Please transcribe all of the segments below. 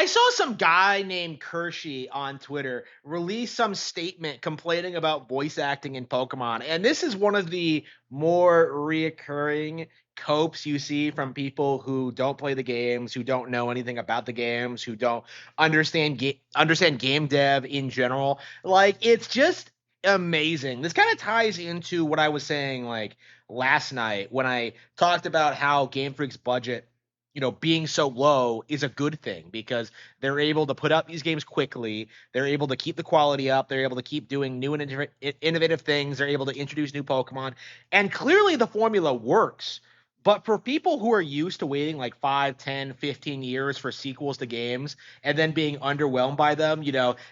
I saw some guy named Kirsche on Twitter release some statement complaining about voice acting in Pokemon, and this is one of the more reoccurring copes you see from people who don't play the games, who don't know anything about the games, who don't understand game dev in general. Like, it's just amazing. This kind of ties into what I was saying like last night when I talked about how Game Freak's budget, being so low is a good thing because they're able to put out these games quickly. They're able to keep the quality up. They're able to keep doing new and innovative things. They're able to introduce new Pokemon. And clearly the formula works. But for people who are used to waiting like 5, 10, 15 years for sequels to games and then being underwhelmed by them,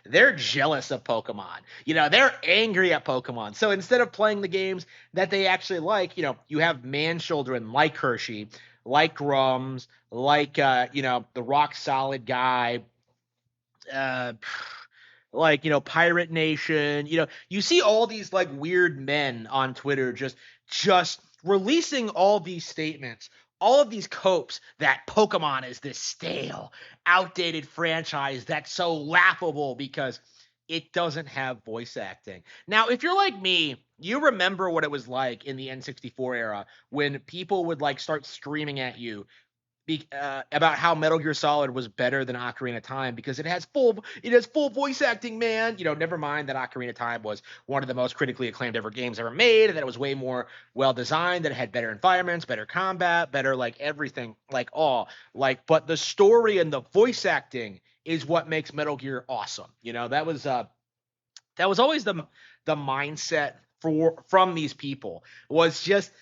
they're jealous of Pokemon. They're angry at Pokemon. So instead of playing the games that they actually like, you have man children like Hershey, like Grums, like the rock solid guy, uh like Pirate Nation. You see all these like weird men on Twitter just releasing all these statements, all of these copes that Pokemon is this stale, outdated franchise that's so laughable because it doesn't have voice acting. Now, if you're like me, you remember what it was like in the N64 era when people would like start screaming at you about how Metal Gear Solid was better than Ocarina of Time because it has full voice acting, man. Never mind that Ocarina of Time was one of the most critically acclaimed games ever made, and that it was way more well designed, that it had better environments, better combat, better like everything, like all. But the story and the voice acting is what makes Metal Gear awesome. That was always the mindset from these people, was just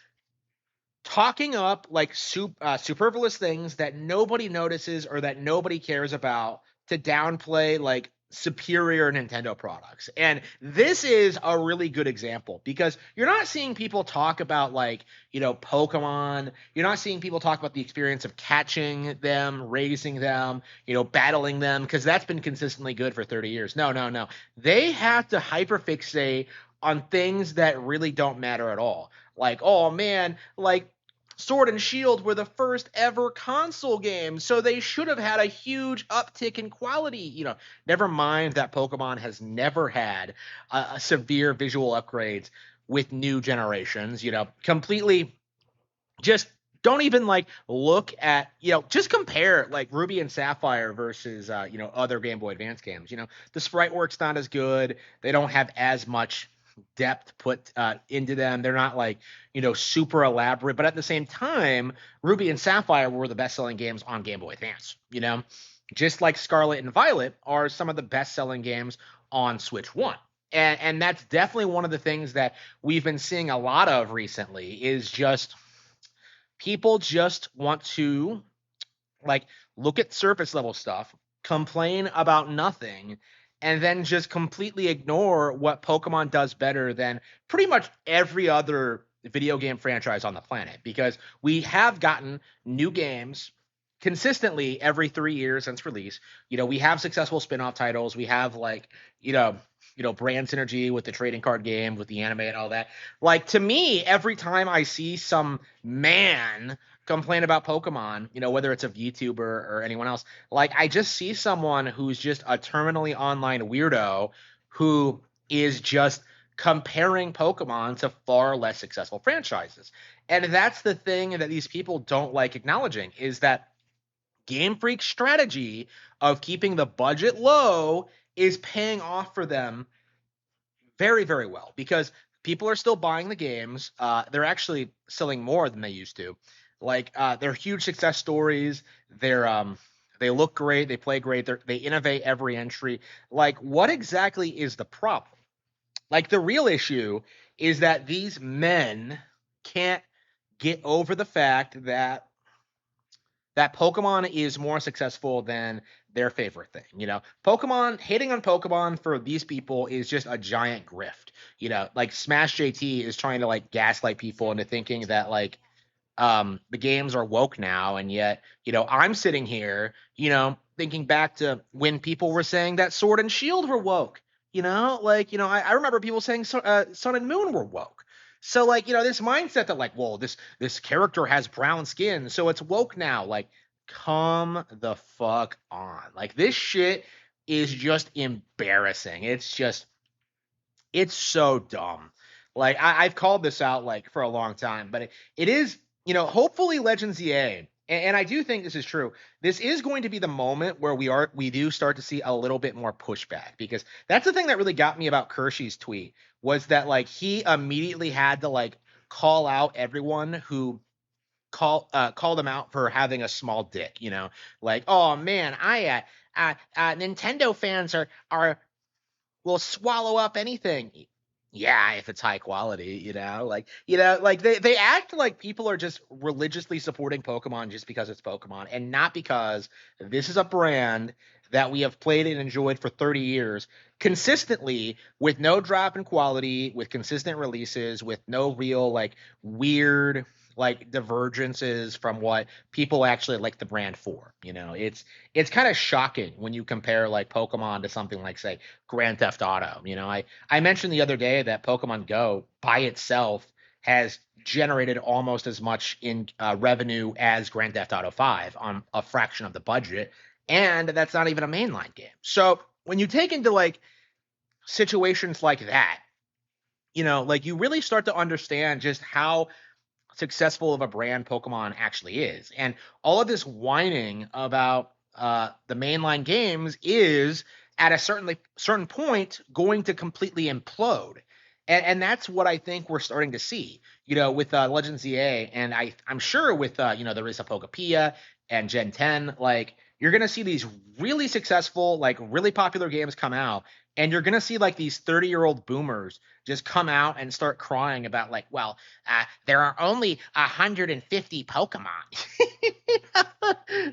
talking up like superfluous things that nobody notices or that nobody cares about to downplay like superior Nintendo products. And this is a really good example because you're not seeing people talk about like, Pokemon. You're not seeing people talk about the experience of catching them, raising them, battling them, because that's been consistently good for 30 years. No, no, no. They have to hyperfixate on things that really don't matter at all. Like, oh man, like Sword and Shield were the first ever console game, so they should have had a huge uptick in quality. Never mind that Pokemon has never had a severe visual upgrades with new generations. Completely just don't even like look at, just compare like Ruby and Sapphire versus other Game Boy Advance games. The sprite work's not as good. They don't have as much depth put into them. They're not like, super elaborate, but at the same time, Ruby and Sapphire were the best-selling games on Game Boy Advance. Just like Scarlet and Violet are some of the best-selling games on Switch 1. And that's definitely one of the things that we've been seeing a lot of recently is just people just want to like look at surface level stuff, complain about nothing, and then just completely ignore what Pokemon does better than pretty much every other video game franchise on the planet. Because we have gotten new games consistently every 3 years since release. We have successful spin-off titles. We have like, brand synergy with the trading card game, with the anime and all that. Like, to me, every time I see some man complain about Pokemon, whether it's a VTuber or anyone else, like I just see someone who's just a terminally online weirdo who is just comparing Pokemon to far less successful franchises. And that's the thing that these people don't like acknowledging, is that Game Freak's strategy of keeping the budget low is paying off for them very, very well, because people are still buying the games. They're actually selling more than they used to. Like, they're huge success stories. They look great. They play great. They innovate every entry. Like, what exactly is the problem? Like, the real issue is that these men can't get over the fact that Pokemon is more successful than their favorite thing. Pokemon, hating on Pokemon for these people is just a giant grift. Like Smash JT is trying to like gaslight people into thinking that like the games are woke now, and yet, I'm sitting here, thinking back to when people were saying that Sword and Shield were woke. I remember people saying Sun and Moon were woke. So like, this mindset that like, whoa, this character has brown skin, so it's woke now. Like, come the fuck on. Like this shit is just embarrassing. It's so dumb. Like I've called this out like for a long time, but it is, hopefully Legends EA, and I do think this is true. This is going to be the moment where we do start to see a little bit more pushback, because that's the thing that really got me about Kirsche's tweet, was that like he immediately had to like call out everyone who called him out for having a small dick, like, oh man, Nintendo fans are will swallow up anything. Yeah, if it's high quality, like they act like people are just religiously supporting Pokemon just because it's Pokemon, and not because this is a brand that we have played and enjoyed for 30 years consistently, with no drop in quality, with consistent releases, with no real like weird like divergences from what people actually like the brand for. It's kind of shocking when you compare like Pokemon to something like, say, Grand Theft Auto. I mentioned the other day that Pokemon Go by itself has generated almost as much in revenue as Grand Theft Auto 5 on a fraction of the budget, and that's not even a mainline game. So when you take into like situations like that, like you really start to understand just how successful of a brand Pokemon actually is. And all of this whining about the mainline games is at a certain point going to completely implode. And that's what I think we're starting to see, with Legends EA, and I'm sure with the Risa Pokepia and Gen 10, like you're gonna see these really successful, like really popular games come out, and you're gonna see like these 30-year-old boomers just come out and start crying about like, well, there are only 150 Pokemon.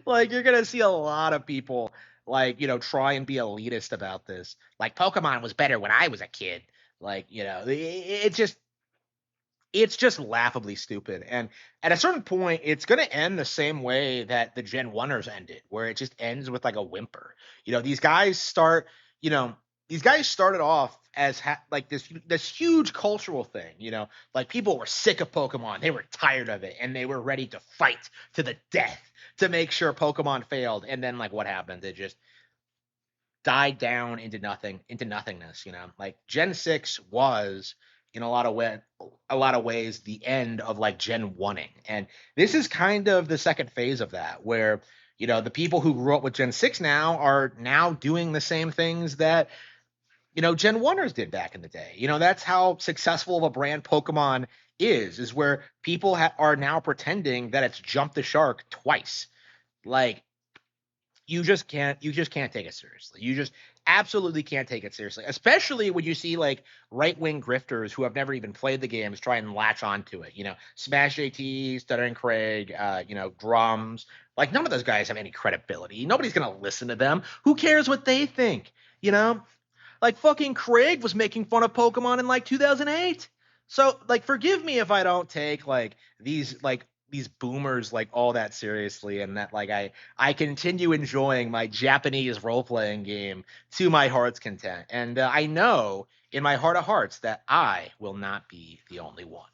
Like you're gonna see a lot of people like try and be elitist about this. Like Pokemon was better when I was a kid. Like it's just laughably stupid. And at a certain point, it's going to end the same way that the Gen 1ers ended, where it just ends with like a whimper. These guys started off as like this huge cultural thing, like people were sick of Pokemon, they were tired of it, and they were ready to fight to the death to make sure Pokemon failed. And then like what happened? It just died down into nothingness. Like Gen 6 was in a lot of ways the end of like Gen 1ing, and this is kind of the second phase of that, where the people who grew up with Gen 6 now are now doing the same things that Gen 1ers did back in the day. That's how successful of a brand Pokemon is where people are now pretending that it's jumped the shark twice. Like you just can't take it seriously. You just absolutely can't take it seriously, especially when you see like right-wing grifters who have never even played the games try and latch onto it. Smash JT, Stuttering Craig, Drums. Like none of those guys have any credibility. Nobody's gonna listen to them. Who cares what they think? You know, like fucking Craig was making fun of Pokemon in like 2008. So like forgive me if I don't take these boomers like all that seriously, and that like I continue enjoying my Japanese role-playing game to my heart's content. And I know in my heart of hearts that I will not be the only one.